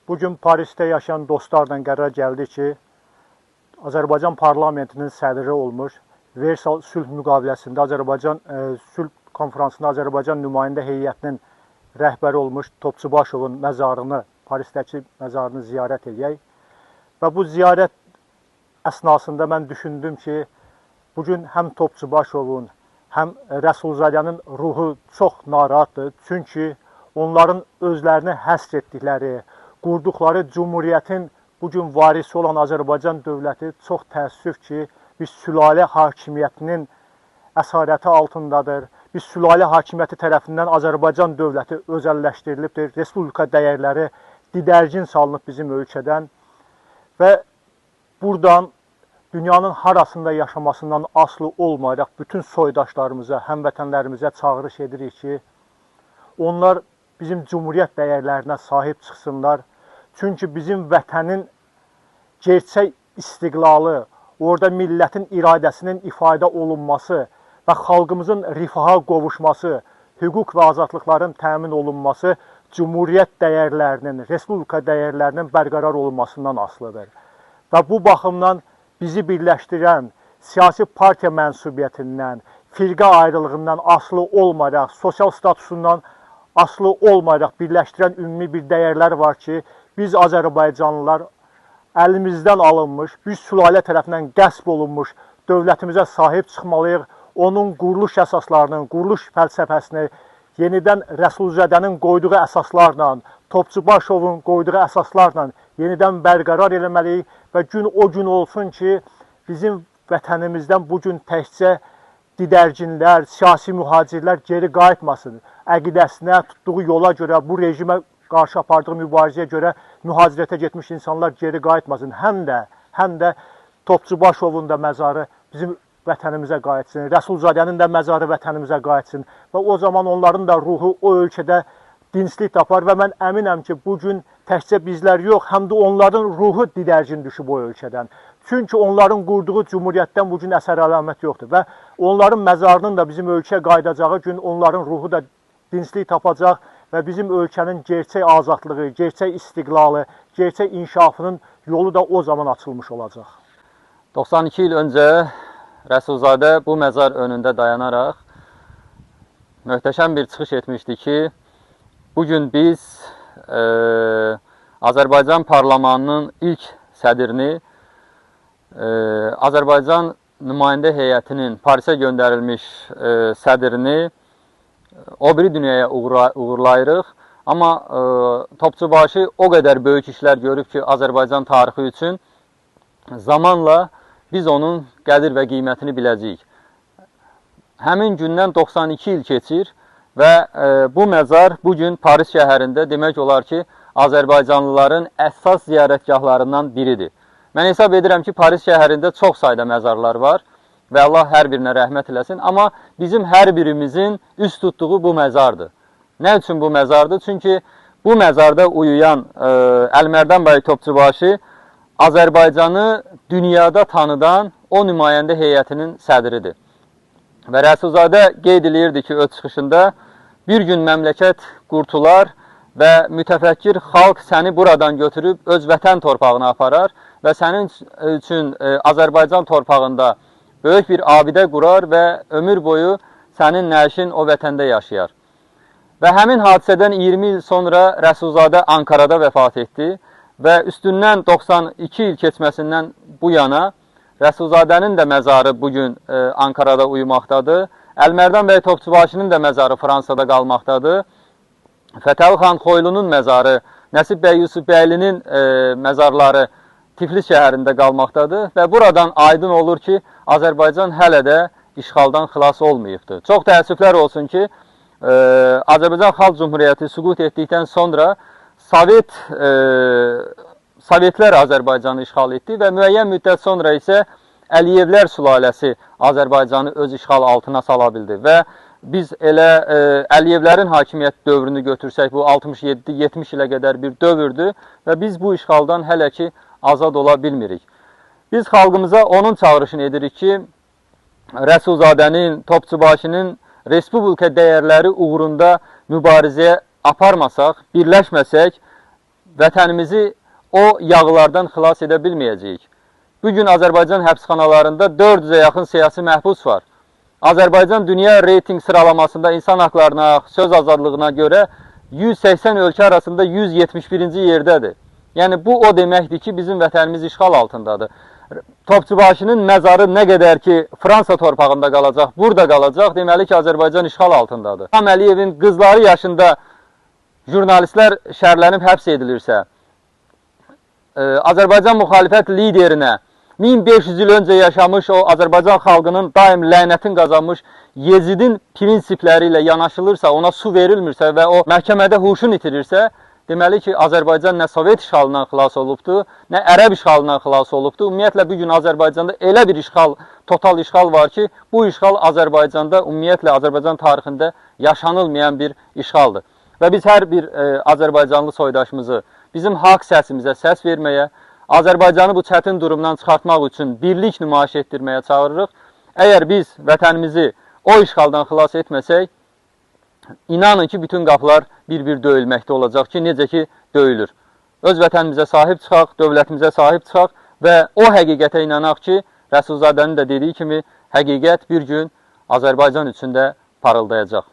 Bugün Parisdə yaşayan dostlarla qərar gəldi ki, Azərbaycan parlamentinin sədri olmuş, Versal sülh müqaviləsində sülh konferansında Azərbaycan nümayəndə heyətinin rəhbəri olmuş Topçubaşovun məzarını, Parisdəki məzarını ziyarət edək. Və bu ziyarət əsnasında mən düşündüm ki, bugün həm Topçubaşovun, həm Rəsulzadənin ruhu çox narahatdır. Çünki onların özlərini həsr etdikləri, qurduqları cumhuriyyətin bugün varisi olan Azərbaycan dövləti çox təəssüf ki, biz sülalə hakimiyyətinin əsarəti altındadır. Biz sülalə hakimiyyəti tərəfindən Azərbaycan dövləti özəlləşdirilibdir. Respublika dəyərləri didərgin salınıb bizim ölkədən və buradan dünyanın harasında yaşamasından asılı olmayaraq bütün soydaşlarımıza, həmvətənlərimizə çağırış edirik ki, onlar bizim cumhuriyyət dəyərlərinə sahib çıxsınlar. Çünki bizim vətənin gerçək istiqlalı, orada millətin iradəsinin ifadə olunması və xalqımızın rifaha qovuşması, hüquq və azadlıqların təmin olunması cumhuriyyət dəyərlərinin, respublika dəyərlərinin bərqərar olunmasından asılıdır. Və bu baxımdan bizi birləşdirən siyasi partiya mənsubiyyətindən, firqə ayrılığından asılı olmayaraq, sosial statusundan asılı olmayaraq birləşdirən ümumi bir dəyərlər var ki, biz Azərbaycanlılar əlimizdən alınmış, biz sülalə tərəfindən qəsb olunmuş dövlətimizə sahib çıxmalıyıq. Onun quruluş əsaslarının, quruluş fəlsəfəsini yenidən Rəsulzadənin qoyduğu əsaslarla, Topçubaşovun qoyduğu əsaslarla yenidən bərqərar eləməliyik və gün o gün olsun ki, bizim vətənimizdən bugün təkcə didərginlər, siyasi mühacirlər geri qayıtmasın. Əqidəsinə, tutduğu yola görə, bu rejimə qarşı apardığı mübarizəyə görə mühacirətə getmiş insanlar geri qayıtmasın. Həm də Topçubaşovun da məzarı bizim vətənimizə qayıtsın, Rəsulzadənin də məzarı vətənimizə qayıtsın və o zaman onların da ruhu o ölkədə dinclik tapar və mən əminəm ki, bugün təkcə bizlər yox, həm də onların ruhu didərgin düşüb o ölkədən. Çünki onların qurduğu cumhuriyyətdən bugün əsər əlamət yoxdur və onların məzarının da bizim ölkəyə qayıdacağı gün onların ruhu da dinclik tapacaq və bizim ölkənin gerçək azadlığı, gerçək istiqlalı, gerçək inkişafının yolu da o zaman açılmış olacaq. 92 il öncə Rəsulzadə bu məzar önündə dayanaraq möhtəşəm bir çıxış etmişdi ki, bugün biz Azərbaycan parlamentinin ilk sədrini, Azərbaycan nümayəndə heyətinin Parisə göndərilmiş sədrini o biri dünyaya uğurlayırıq. Amma Topçubaşı o qədər böyük işlər görüb ki, Azərbaycan tarixi üçün zamanla biz onun qədir və qiymətini biləcəyik. Həmin gündən 92 il keçir və bu məzar bugün Paris şəhərində demək olar ki, Azərbaycanlıların əsas ziyarətgahlarından biridir. Mən hesab edirəm ki, Paris şəhərində çox sayda məzarlar var və Allah hər birinə rəhmət eləsin. Amma bizim hər birimizin üst tutduğu bu məzardır. Nə üçün bu məzardır? Çünki bu məzarda uyuyan Əlmərdan bəy Topçubaşı Azərbaycanı dünyada tanıdan o nümayəndə heyətinin sədridir. Və Rəsulzadə qeyd edirdi ki, öz çıxışında bir gün məmləkət qurtular və mütəfəkkir xalq səni buradan götürüb öz vətən torpağına aparar və sənin üçün Azərbaycan torpağında böyük bir abidə qurar və ömür boyu sənin nəşin o vətəndə yaşayar. Və həmin hadisədən 20 il sonra Rəsulzadə Ankarada vəfat etdi və üstündən 92 il keçməsindən bu yana Rəsulzadənin də məzarı bugün Ankarada uyumaqdadır. Əlmərdan bəy Topçubaşının da məzarı Fransada qalmaqdadır. Fətəli xan Xoylunun məzarı, Nəsib bəy Yusufbəylinin məzarları Tiflis şəhərində qalmaqdadır və buradan aydın olur ki, Azərbaycan hələ də işğaldan xilas olmayıbdır. Çox təəssüflər olsun ki, Azərbaycan Xalq Cumhuriyyəti süqut etdikdən sonra Sovetlər Azərbaycanı işğal etdi və müəyyən müddət sonra isə Əliyevlər sülaləsi Azərbaycanı öz işğal altına sala bildi və biz elə Əliyevlərin hakimiyyət dövrünü götürsək, bu 67-70 ilə qədər bir dövrdür və biz bu işğaldan hələ ki azad ola bilmirik. Biz xalqımıza onun çağırışını edirik ki, Rəsulzadənin, Topçubaşının respublika dəyərləri uğrunda mübarizəyə aparmasaq, birləşməsək, vətənimizi o yağlardan xilas edə bilməyəcəyik. Bugün Azərbaycan həbsxanalarında 400-ə yaxın siyasi məhbus var. Azərbaycan dünya reyting sıralamasında insan haqlarına, söz azadlığına görə 180 ölkə arasında 171-ci yerdədir. Yəni bu o deməkdir ki, bizim vətənimiz işğal altındadır. Topçubaşının məzarı nə qədər ki Fransa torpağında qalacaq, burada qalacaq, deməli ki Azərbaycan işğal altındadır. İlham Əliyevin qızları yaşında jurnalistlər şərlənib həbs edilirsə, Azərbaycan müxalifət liderinə 1500 il öncə yaşamış o Azərbaycan xalqının daim lənətin qazanmış Yezidin prinsipləri ilə yanaşılırsa, ona su verilmirsə və o məhkəmədə huşunu itirirsə, deməli ki, Azərbaycan nə Sovet işğalından xilas olubdur, nə Ərəb işğalından xilas olubdur. Ümumiyyətlə, bugün Azərbaycanda elə bir işğal, total işğal var ki, bu işğal Azərbaycanda, ümumiyyətlə, Azərbaycan tarixində yaşanılmayan bir işğaldır. Və biz hər bir Azərbaycanlı soydaşımızı bizim haqq səsimizə səs verməyə, Azərbaycanı bu çətin durumdan çıxartmaq üçün birlik nümayiş etdirməyə çağırırıq. Əgər biz vətənimizi o işğaldan xilas etməsək, inanın ki, bütün qapılar bir-bir döyülməkdə olacaq ki, necə ki, döyülür. Öz vətənimizə sahib çıxaq, dövlətimizə sahib çıxaq və o həqiqətə inanaq ki, Rəsulzadənin də dediyi kimi, həqiqət bir gün Azərbaycan üçün də parıldayacaq.